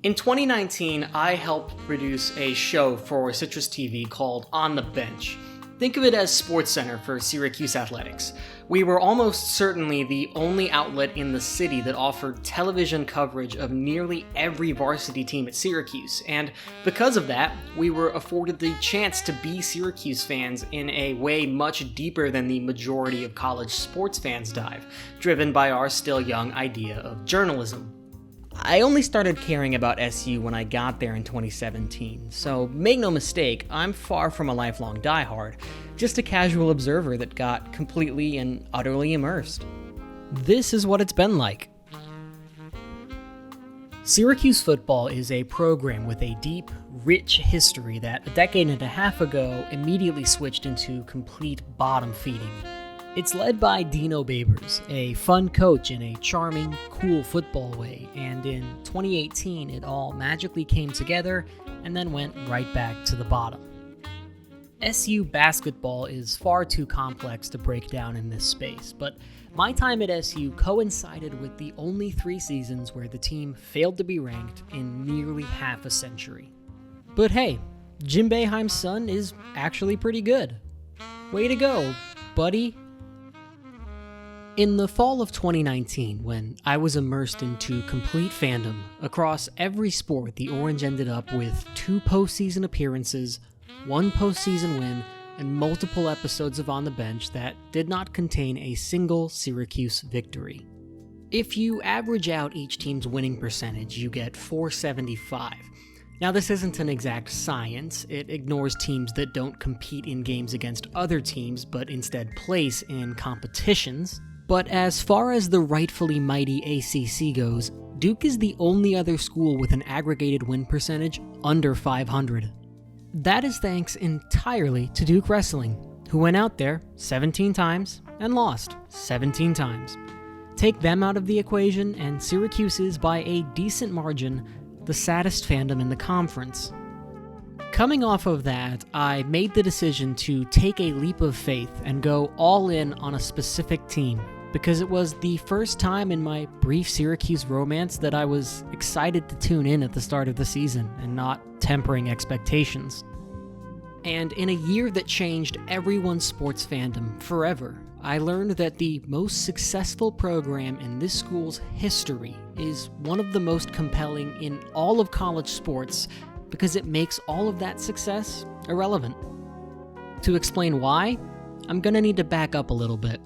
In 2019, I helped produce a show for CitrusTV called On the Bench. Think of it as SportsCenter for Syracuse athletics. We were almost certainly the only outlet in the city that offered television coverage of nearly every varsity team at Syracuse, and because of that, we were afforded the chance to be Syracuse fans in a way much deeper than the majority of college sports fans dive, driven by our still young idea of journalism. I only started caring about SU when I got there in 2017, so make no mistake, I'm far from a lifelong diehard, just a casual observer that got completely and utterly immersed. This is what it's been like. Syracuse football is a program with a deep, rich history that a decade and a half ago immediately switched into complete bottom feeding. It's led by Dino Babers, a fun coach in a charming, cool football way, and in 2018 it all magically came together and then went right back to the bottom. SU basketball is far too complex to break down in this space, but my time at SU coincided with the only 3 seasons where the team failed to be ranked in nearly half a century. But hey, Jim Boeheim's son is actually pretty good. Way to go, buddy. In the fall of 2019, when I was immersed into complete fandom across every sport, the Orange ended up with 2 postseason appearances, 1 postseason win, and multiple episodes of On the Bench that did not contain a single Syracuse victory. If you average out each team's winning percentage, you get .475. Now, this isn't an exact science. It ignores teams that don't compete in games against other teams, but instead place in competitions. But as far as the rightfully mighty ACC goes, Duke is the only other school with an aggregated win percentage under 500. That is thanks entirely to Duke Wrestling, who went out there 17 times and lost 17 times. Take them out of the equation, and Syracuse is, by a decent margin, the saddest fandom in the conference. Coming off of that, I made the decision to take a leap of faith and go all in on a specific team, because it was the first time in my brief Syracuse romance that I was excited to tune in at the start of the season and not tempering expectations. And in a year that changed everyone's sports fandom forever, I learned that the most successful program in this school's history is one of the most compelling in all of college sports, because it makes all of that success irrelevant. To explain why, I'm gonna need to back up a little bit.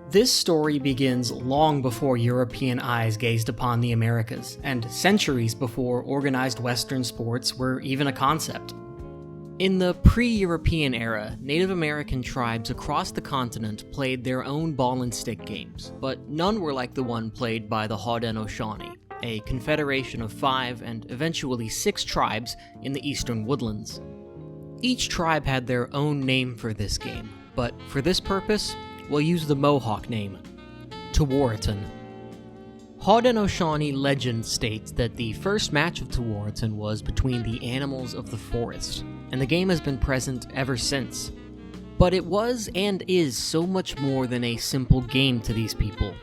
This story begins long before European eyes gazed upon the Americas, and centuries before organized Western sports were even a concept. In the pre-European era, Native American tribes across the continent played their own ball and stick games, but none were like the one played by the Haudenosaunee, a confederation of 5 and eventually 6 tribes in the eastern woodlands. Each tribe had their own name for this game, but for this purpose, we'll use the Mohawk name, Tewaaraton. Haudenosaunee legend states that the first match of Tewaaraton was between the animals of the forest, and the game has been present ever since. But it was and is so much more than a simple game to these people.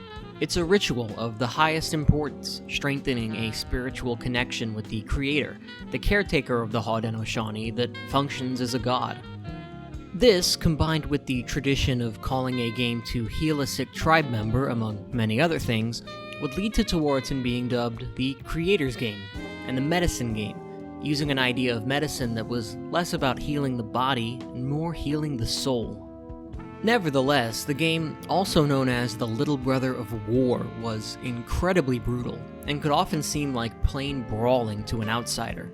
It's a ritual of the highest importance, strengthening a spiritual connection with the creator, the caretaker of the Haudenosaunee that functions as a god. This, combined with the tradition of calling a game to heal a sick tribe member, among many other things, would lead to Tewaaraton being dubbed the Creator's Game and the Medicine Game, using an idea of medicine that was less about healing the body and more healing the soul. Nevertheless, the game, also known as the little brother of war, was incredibly brutal and could often seem like plain brawling to an outsider.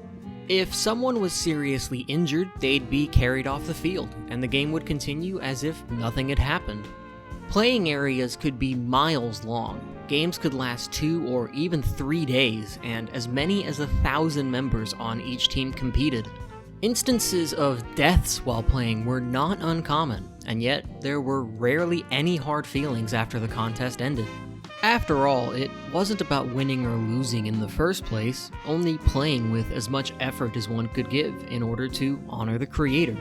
If someone was seriously injured, they'd be carried off the field, and the game would continue as if nothing had happened. Playing areas could be miles long, games could last 2 or even 3 days, and as many as 1,000 members on each team competed. Instances of deaths while playing were not uncommon, and yet there were rarely any hard feelings after the contest ended. After all, it wasn't about winning or losing in the first place, only playing with as much effort as one could give in order to honor the creator.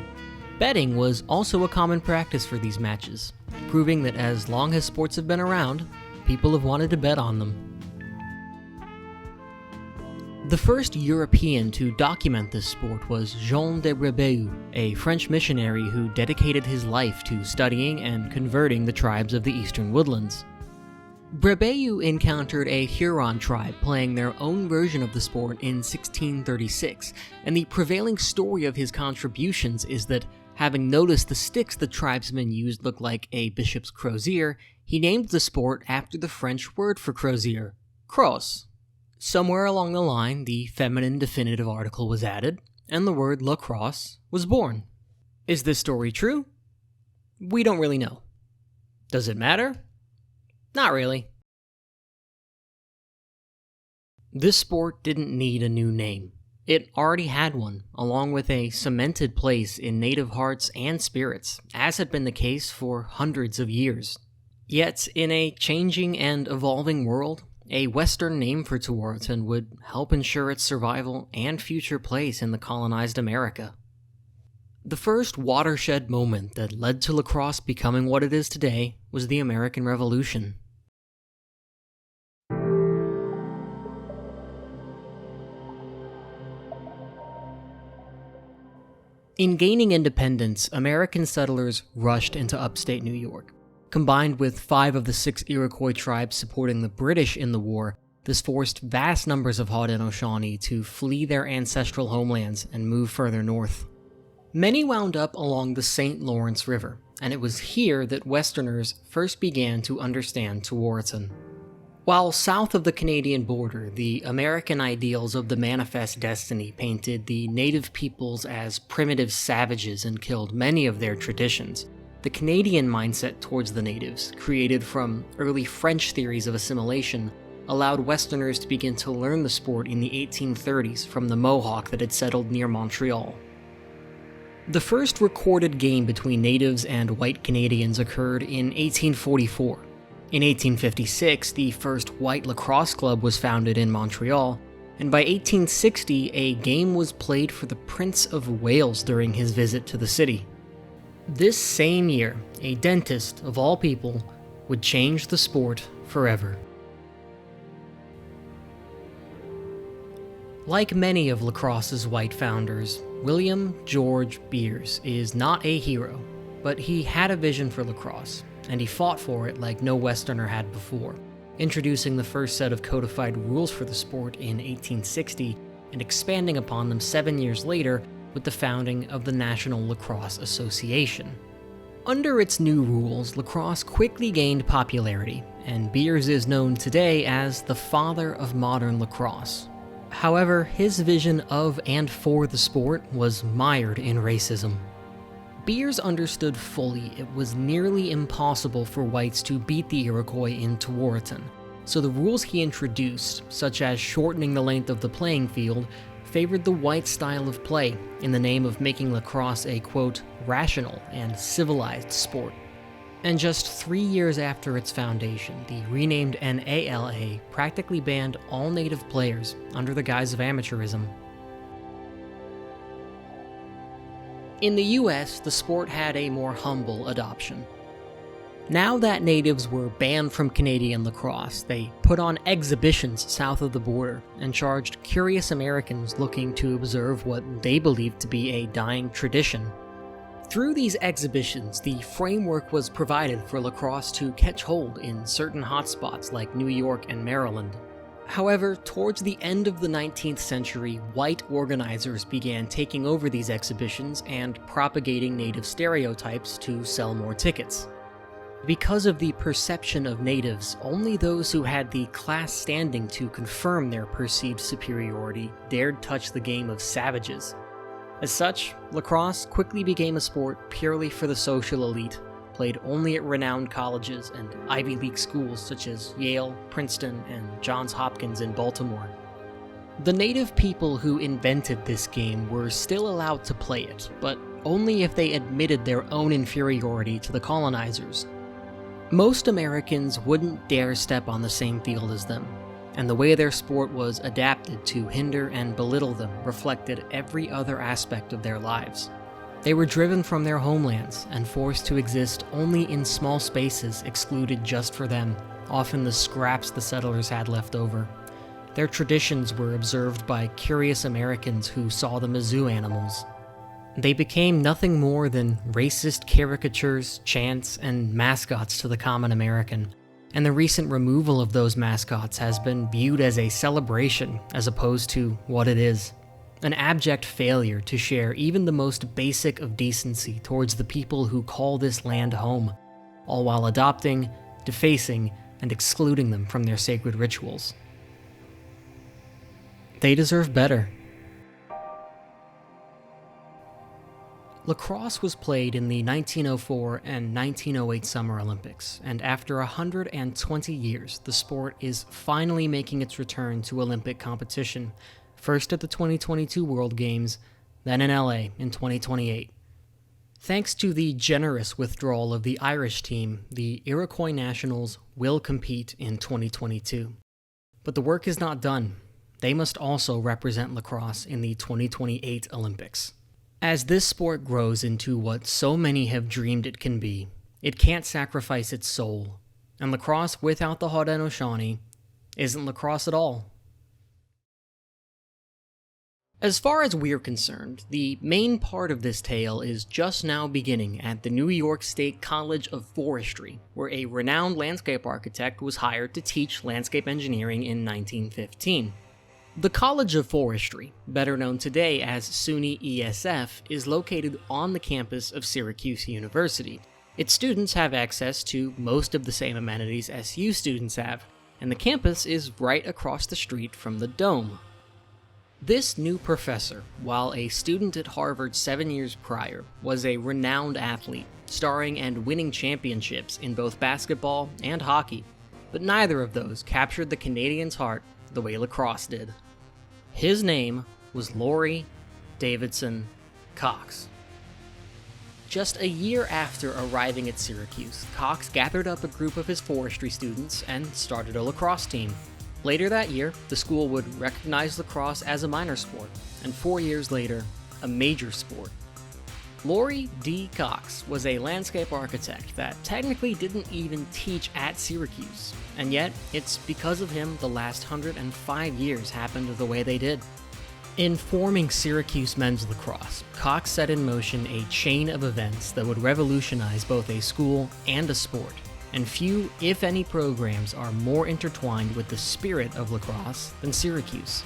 Betting was also a common practice for these matches, proving that as long as sports have been around, people have wanted to bet on them. The first European to document this sport was Jean de Brebeuf, a French missionary who dedicated his life to studying and converting the tribes of the eastern woodlands. Brebeuf encountered a Huron tribe playing their own version of the sport in 1636, and the prevailing story of his contributions is that, having noticed the sticks the tribesmen used looked like a bishop's crozier, he named the sport after the French word for crozier, crosse. Somewhere along the line, the feminine definitive article was added, and the word lacrosse was born. Is this story true? We don't really know. Does it matter? Not really. This sport didn't need a new name. It already had one, along with a cemented place in native hearts and spirits, as had been the case for hundreds of years. Yet, in a changing and evolving world, a Western name for Tewaaraton would help ensure its survival and future place in the colonized America. The first watershed moment that led to lacrosse becoming what it is today was the American Revolution. In gaining independence, American settlers rushed into upstate New York. Combined with 5 of the 6 Iroquois tribes supporting the British in the war, this forced vast numbers of Haudenosaunee to flee their ancestral homelands and move further north. Many wound up along the St. Lawrence River, and it was here that Westerners first began to understand Tewaaraton. While south of the Canadian border, the American ideals of the Manifest Destiny painted the native peoples as primitive savages and killed many of their traditions. The Canadian mindset towards the natives, created from early French theories of assimilation, allowed Westerners to begin to learn the sport in the 1830s from the Mohawk that had settled near Montreal. The first recorded game between natives and white Canadians occurred in 1844. In 1856, the first white lacrosse club was founded in Montreal, and by 1860, a game was played for the Prince of Wales during his visit to the city. This same year, a dentist, of all people, would change the sport forever. Like many of lacrosse's white founders, William George Beers is not a hero, but he had a vision for lacrosse, and he fought for it like no Westerner had before, introducing the first set of codified rules for the sport in 1860 and expanding upon them 7 years later with the founding of the National Lacrosse Association. Under its new rules, lacrosse quickly gained popularity, and Beers is known today as the father of modern lacrosse. However, his vision of and for the sport was mired in racism. Beers understood fully it was nearly impossible for whites to beat the Iroquois in Tewaaraton, so the rules he introduced, such as shortening the length of the playing field, favored the white style of play in the name of making lacrosse a, quote, rational and civilized sport. And just 3 years after its foundation, the renamed NALA practically banned all native players under the guise of amateurism. In the US, the sport had a more humble adoption. Now that natives were banned from Canadian lacrosse, they put on exhibitions south of the border and charged curious Americans looking to observe what they believed to be a dying tradition. Through these exhibitions, the framework was provided for lacrosse to catch hold in certain hotspots like New York and Maryland. However, towards the end of the 19th century, white organizers began taking over these exhibitions and propagating native stereotypes to sell more tickets. Because of the perception of natives, only those who had the class standing to confirm their perceived superiority dared touch the game of savages. As such, lacrosse quickly became a sport purely for the social elite, played only at renowned colleges and Ivy League schools such as Yale, Princeton, and Johns Hopkins in Baltimore. The native people who invented this game were still allowed to play it, but only if they admitted their own inferiority to the colonizers. Most Americans wouldn't dare step on the same field as them, and the way their sport was adapted to hinder and belittle them reflected every other aspect of their lives. They were driven from their homelands and forced to exist only in small spaces excluded just for them, often the scraps the settlers had left over. Their traditions were observed by curious Americans who saw them as zoo animals. They became nothing more than racist caricatures, chants, and mascots to the common American, and the recent removal of those mascots has been viewed as a celebration as opposed to what it is. An abject failure to share even the most basic of decency towards the people who call this land home, all while adopting, defacing, and excluding them from their sacred rituals. They deserve better. Lacrosse was played in the 1904 and 1908 Summer Olympics, and after 120 years, the sport is finally making its return to Olympic competition, first at the 2022 World Games, then in LA in 2028. Thanks to the generous withdrawal of the Irish team, the Iroquois Nationals will compete in 2022. But the work is not done. They must also represent lacrosse in the 2028 Olympics. As this sport grows into what so many have dreamed it can be, it can't sacrifice its soul, and lacrosse without the Haudenosaunee isn't lacrosse at all. As far as we're concerned, the main part of this tale is just now beginning at the New York State College of Forestry, where a renowned landscape architect was hired to teach landscape engineering in 1915. The College of Forestry, better known today as SUNY ESF, is located on the campus of Syracuse University. Its students have access to most of the same amenities SU students have, and the campus is right across the street from the Dome. This new professor, while a student at Harvard 7 years prior, was a renowned athlete, starring and winning championships in both basketball and hockey, but neither of those captured the Canadians' heart the way lacrosse did. His name was Laurie Davidson Cox. Just a year after arriving at Syracuse, Cox gathered up a group of his forestry students and started a lacrosse team. Later that year, the school would recognize lacrosse as a minor sport, and 4 years later, a major sport. Laurie D. Cox was a landscape architect that technically didn't even teach at Syracuse, and yet it's because of him the last 105 years happened the way they did. In forming Syracuse men's lacrosse, Cox set in motion a chain of events that would revolutionize both a school and a sport, and few, if any, programs are more intertwined with the spirit of lacrosse than Syracuse.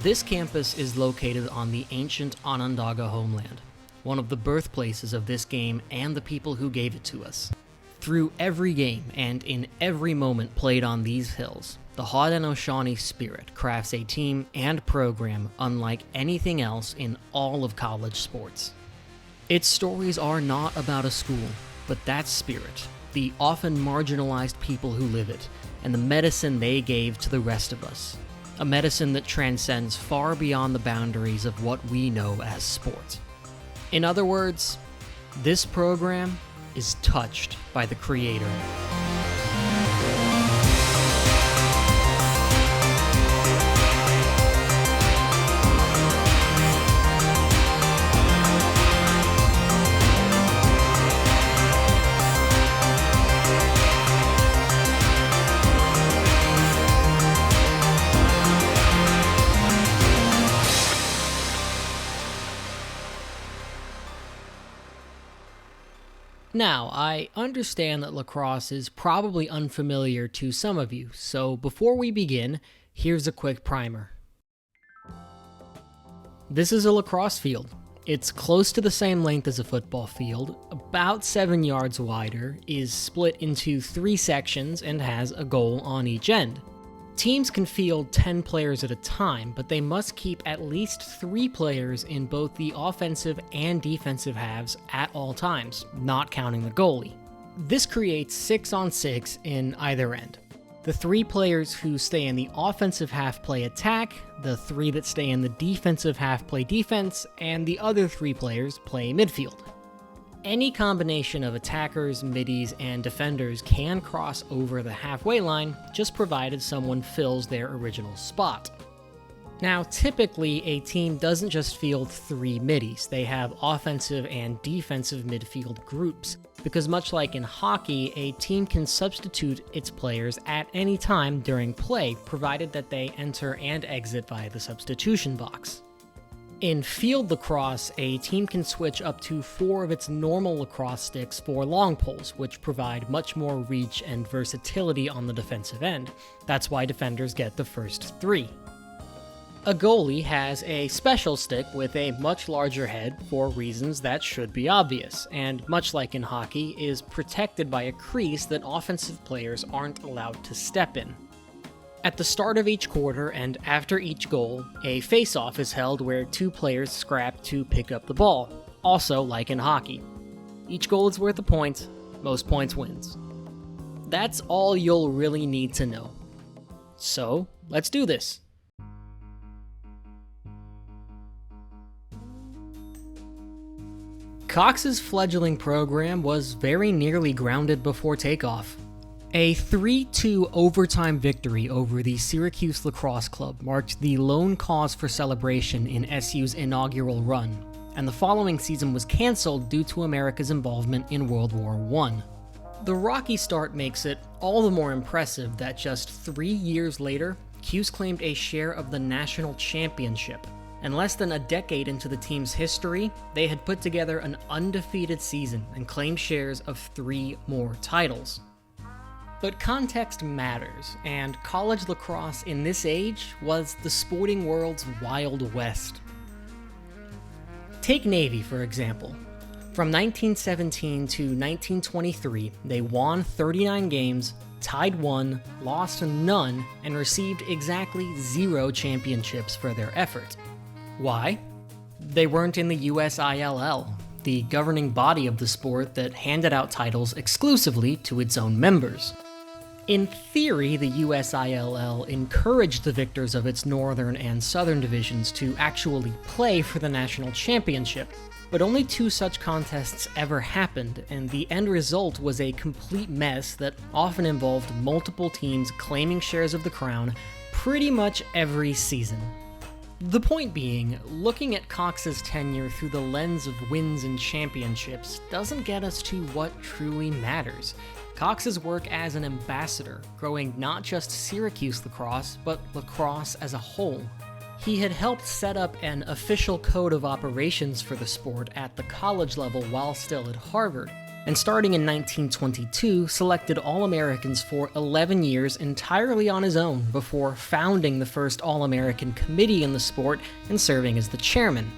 This campus is located on the ancient Onondaga homeland, one of the birthplaces of this game and the people who gave it to us. Through every game and in every moment played on these hills, the Haudenosaunee spirit crafts a team and program unlike anything else in all of college sports. Its stories are not about a school, but that spirit, the often marginalized people who live it, and the medicine they gave to the rest of us. A medicine that transcends far beyond the boundaries of what we know as sport. In other words, this program is touched by the Creator. Now, I understand that lacrosse is probably unfamiliar to some of you, so before we begin, here's a quick primer. This is a lacrosse field. It's close to the same length as a football field, about 7 yards wider, is split into 3 sections, and has a goal on each end. Teams can field 10 players at a time, but they must keep at least 3 players in both the offensive and defensive halves at all times, not counting the goalie. This creates 6-on-6 in either end. The 3 players who stay in the offensive half play attack, the 3 that stay in the defensive half play defense, and the other 3 players play midfield. Any combination of attackers, middies, and defenders can cross over the halfway line, just provided someone fills their original spot. Now, typically, a team doesn't just field 3 middies, they have offensive and defensive midfield groups, because much like in hockey, a team can substitute its players at any time during play, provided that they enter and exit via the substitution box. In field lacrosse, a team can switch up to 4 of its normal lacrosse sticks for long poles, which provide much more reach and versatility on the defensive end. That's why defenders get the first 3. A goalie has a special stick with a much larger head for reasons that should be obvious, and much like in hockey, is protected by a crease that offensive players aren't allowed to step in. At the start of each quarter and after each goal, a face-off is held where 2 players scrap to pick up the ball, also like in hockey. Each goal is worth a point, most points wins. That's all you'll really need to know. So, let's do this. Cox's fledgling program was very nearly grounded before takeoff. A 3-2 overtime victory over the Syracuse Lacrosse Club marked the lone cause for celebration in SU's inaugural run, and the following season was cancelled due to America's involvement in World War I. The rocky start makes it all the more impressive that just 3 years later, Cuse claimed a share of the national championship, and less than a decade into the team's history, they had put together an undefeated season and claimed shares of 3 more titles. But context matters, and college lacrosse in this age was the sporting world's Wild West. Take Navy, for example. From 1917 to 1923, they won 39 games, tied 1, lost none, and received exactly 0 championships for their effort. Why? They weren't in the USILL, the governing body of the sport that handed out titles exclusively to its own members. In theory, the USILL encouraged the victors of its northern and southern divisions to actually play for the national championship, but only 2 such contests ever happened, and the end result was a complete mess that often involved multiple teams claiming shares of the crown pretty much every season. The point being, looking at Cox's tenure through the lens of wins and championships doesn't get us to what truly matters. Cox's work as an ambassador, growing not just Syracuse lacrosse, but lacrosse as a whole. He had helped set up an official code of operations for the sport at the college level while still at Harvard, and starting in 1922, selected All-Americans for 11 years entirely on his own before founding the first All-American committee in the sport and serving as the chairman.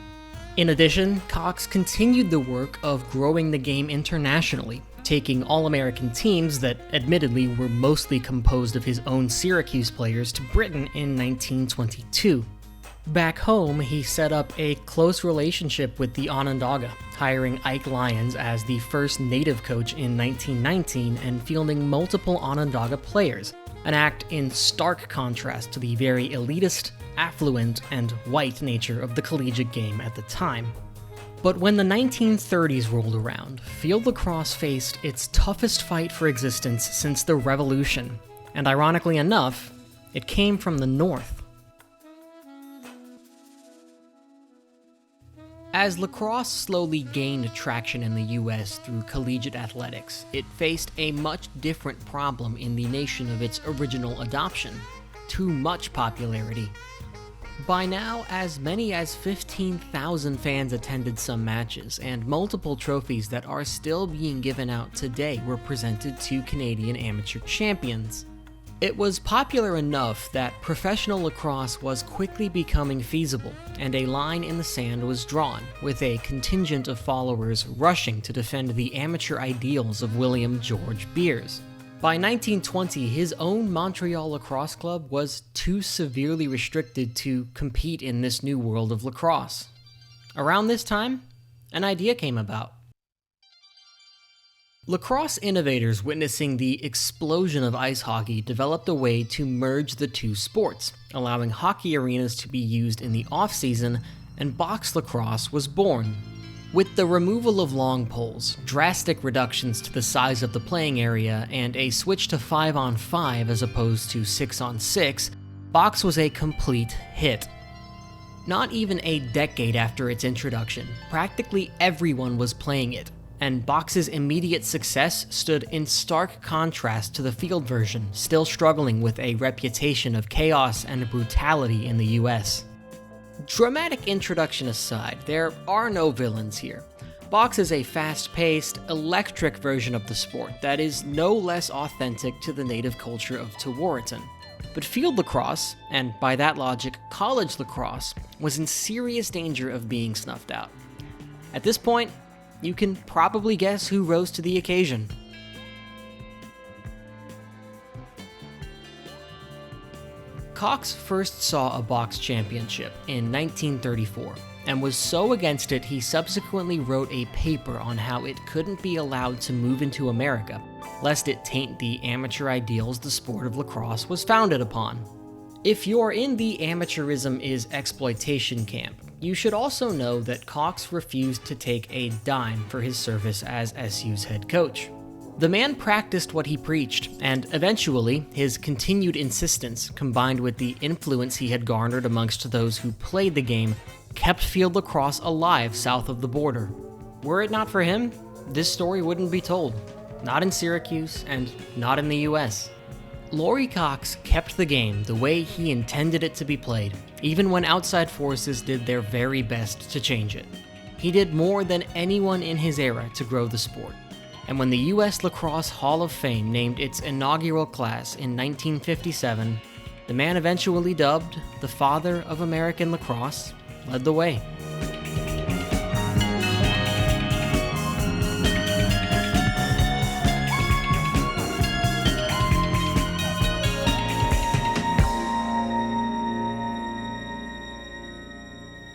In addition, Cox continued the work of growing the game internationally, taking All-American teams that admittedly were mostly composed of his own Syracuse players to Britain in 1922. Back home, he set up a close relationship with the Onondaga, hiring Ike Lyons as the first native coach in 1919 and fielding multiple Onondaga players, an act in stark contrast to the very elitist, affluent, and white nature of the collegiate game at the time. But when the 1930s rolled around, field lacrosse faced its toughest fight for existence since the Revolution, and ironically enough, it came from the North. As lacrosse slowly gained traction in the US through collegiate athletics, it faced a much different problem in the nation of its original adoption: too much popularity. By now, as many as 15,000 fans attended some matches, and multiple trophies that are still being given out today were presented to Canadian amateur champions. It was popular enough that professional lacrosse was quickly becoming feasible, and a line in the sand was drawn, with a contingent of followers rushing to defend the amateur ideals of William George Beers. By 1920, his own Montreal Lacrosse Club was too severely restricted to compete in this new world of lacrosse. Around this time, an idea came about. Lacrosse innovators witnessing the explosion of ice hockey developed a way to merge the two sports, allowing hockey arenas to be used in the off-season, and box lacrosse was born. With the removal of long poles, drastic reductions to the size of the playing area, and a switch to 5-on-5 as opposed to 6-on-6, box was a complete hit. Not even a decade after its introduction, practically everyone was playing it, and box's immediate success stood in stark contrast to the field version, still struggling with a reputation of chaos and brutality in the US. Dramatic introduction aside, there are no villains here. Box is a fast-paced, electric version of the sport that is no less authentic to the native culture of Tewaaraton. But field lacrosse, and by that logic, college lacrosse, was in serious danger of being snuffed out. At this point, you can probably guess who rose to the occasion. Cox first saw a box championship in 1934, and was so against it he subsequently wrote a paper on how it couldn't be allowed to move into America, lest it taint the amateur ideals the sport of lacrosse was founded upon. If you're in the amateurism is exploitation camp, you should also know that Cox refused to take a dime for his service as SU's head coach. The man practiced what he preached, and eventually, his continued insistence, combined with the influence he had garnered amongst those who played the game, kept field lacrosse alive south of the border. Were it not for him, this story wouldn't be told. Not in Syracuse, and not in the US. Laurie Cox kept the game the way he intended it to be played, even when outside forces did their very best to change it. He did more than anyone in his era to grow the sport. And when the US Lacrosse Hall of Fame named its inaugural class in 1957, the man eventually dubbed the father of American lacrosse led the way.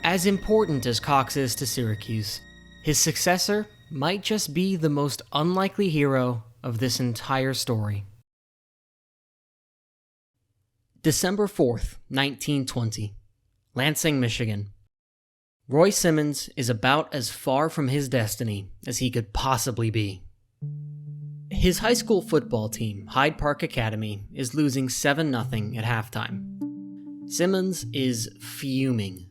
As important as Cox is to Syracuse, his successor might just be the most unlikely hero of this entire story. December 4th, 1920, Lansing, Michigan. Roy Simmons is about as far from his destiny as he could possibly be. His high school football team, Hyde Park Academy, is losing 7-0 at halftime. Simmons is fuming.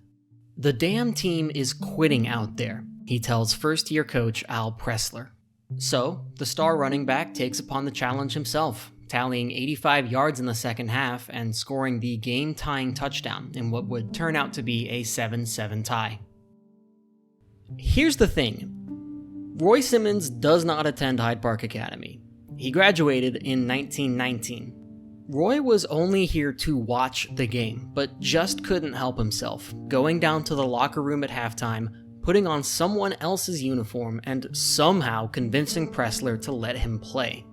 The damn team is quitting out there, he tells first-year coach Al Pressler. So, the star running back takes upon the challenge himself, tallying 85 yards in the second half and scoring the game-tying touchdown in what would turn out to be a 7-7 tie. Here's the thing. Roy Simmons does not attend Hyde Park Academy. He graduated in 1919. Roy was only here to watch the game, but just couldn't help himself, going down to the locker room at halftime, putting on someone else's uniform, and somehow convincing Pressler to let him play.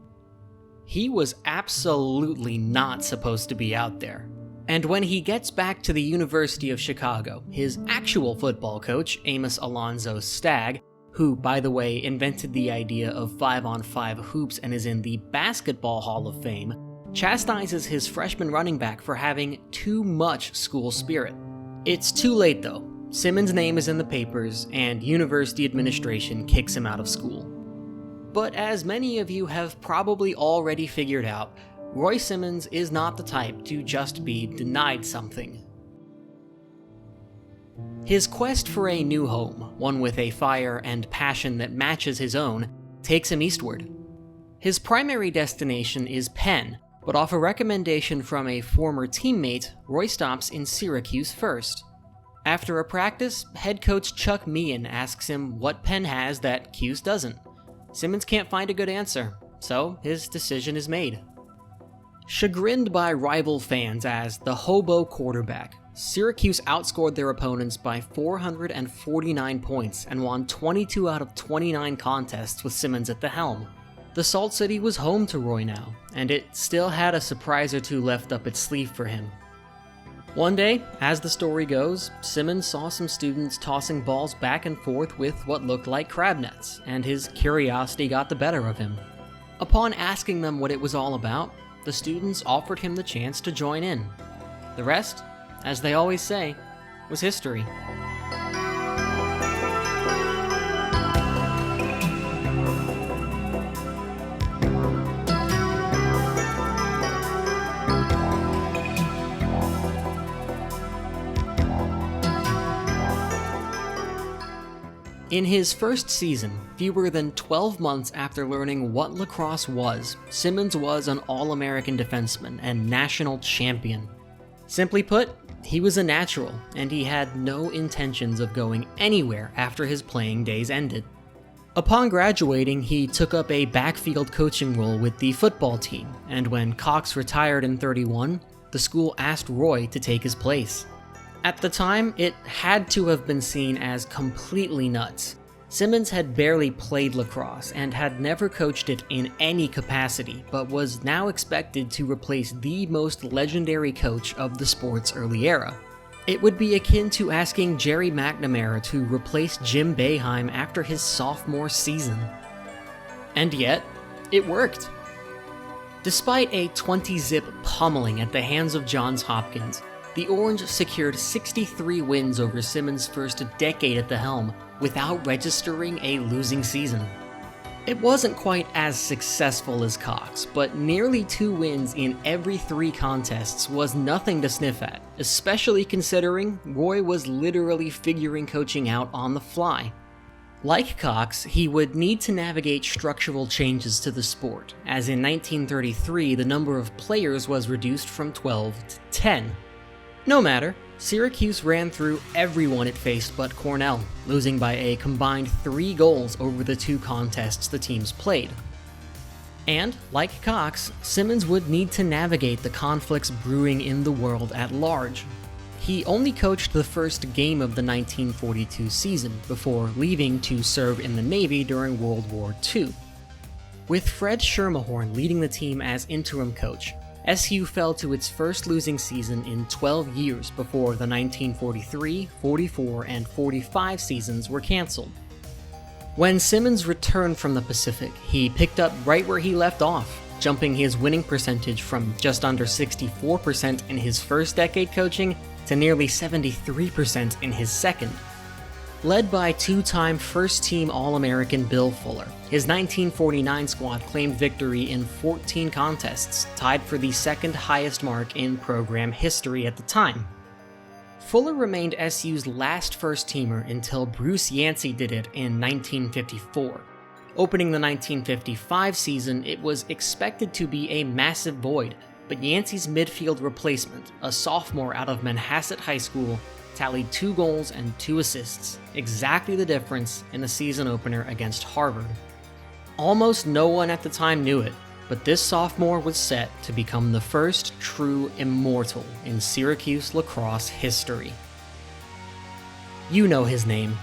He was absolutely not supposed to be out there. And when he gets back to the University of Chicago, his actual football coach, Amos Alonzo Stagg, who, by the way, invented the idea of 5-on-5 hoops and is in the Basketball Hall of Fame, chastises his freshman running back for having too much school spirit. It's too late though. Simmons' name is in the papers, and university administration kicks him out of school. But as many of you have probably already figured out, Roy Simmons is not the type to just be denied something. His quest for a new home, one with a fire and passion that matches his own, takes him eastward. His primary destination is Penn, But off a recommendation from a former teammate, Roy stops in Syracuse first. After a practice, head coach Chuck Meehan asks him what Penn has that Cuse doesn't. Simmons can't find a good answer, so his decision is made. Chagrined by rival fans as the hobo quarterback, Syracuse outscored their opponents by 449 points and won 22 out of 29 contests with Simmons at the helm. The Salt City was home to Roy now, and it still had a surprise or two left up its sleeve for him. One day, as the story goes, Simmons saw some students tossing balls back and forth with what looked like crab nets, and his curiosity got the better of him. Upon asking them what it was all about, the students offered him the chance to join in. The rest, as they always say, was history. In his first season, fewer than 12 months after learning what lacrosse was, Simmons was an All-American defenseman and national champion. Simply put, he was a natural, and he had no intentions of going anywhere after his playing days ended. Upon graduating, he took up a backfield coaching role with the football team, and when Cox retired in '31, the school asked Roy to take his place. At the time, it had to have been seen as completely nuts. Simmons had barely played lacrosse and had never coached it in any capacity, but was now expected to replace the most legendary coach of the sport's early era. It would be akin to asking Jerry McNamara to replace Jim Boeheim after his sophomore season. And yet, it worked. Despite a 20-zip pummeling at the hands of Johns Hopkins, the Orange secured 63 wins over Simmons' first decade at the helm without registering a losing season. It wasn't quite as successful as Cox, but nearly 2 wins in every 3 contests was nothing to sniff at, especially considering Roy was literally figuring coaching out on the fly. Like Cox, he would need to navigate structural changes to the sport, as in 1933 the number of players was reduced from 12 to 10. No matter, Syracuse ran through everyone it faced but Cornell, losing by a combined 3 goals over the 2 contests the teams played. And, like Cox, Simmons would need to navigate the conflicts brewing in the world at large. He only coached the first game of the 1942 season before leaving to serve in the Navy during World War II. With Fred Schermerhorn leading the team as interim coach, SU fell to its first losing season in 12 years before the 1943, 44, and 45 seasons were canceled. When Simmons returned from the Pacific, he picked up right where he left off, jumping his winning percentage from just under 64% in his first decade coaching to nearly 73% in his second. Led by 2-time first-team All-American Bill Fuller, his 1949 squad claimed victory in 14 contests, tied for the second highest mark in program history at the time. Fuller remained SU's last first-teamer until Bruce Yancey did it in 1954. Opening the 1955 season, it was expected to be a massive void, but Yancey's midfield replacement, a sophomore out of Manhasset High School, tallied 2 goals and 2 assists, exactly the difference in the season opener against Harvard. Almost no one at the time knew it, but this sophomore was set to become the first true immortal in Syracuse lacrosse history. You know his name.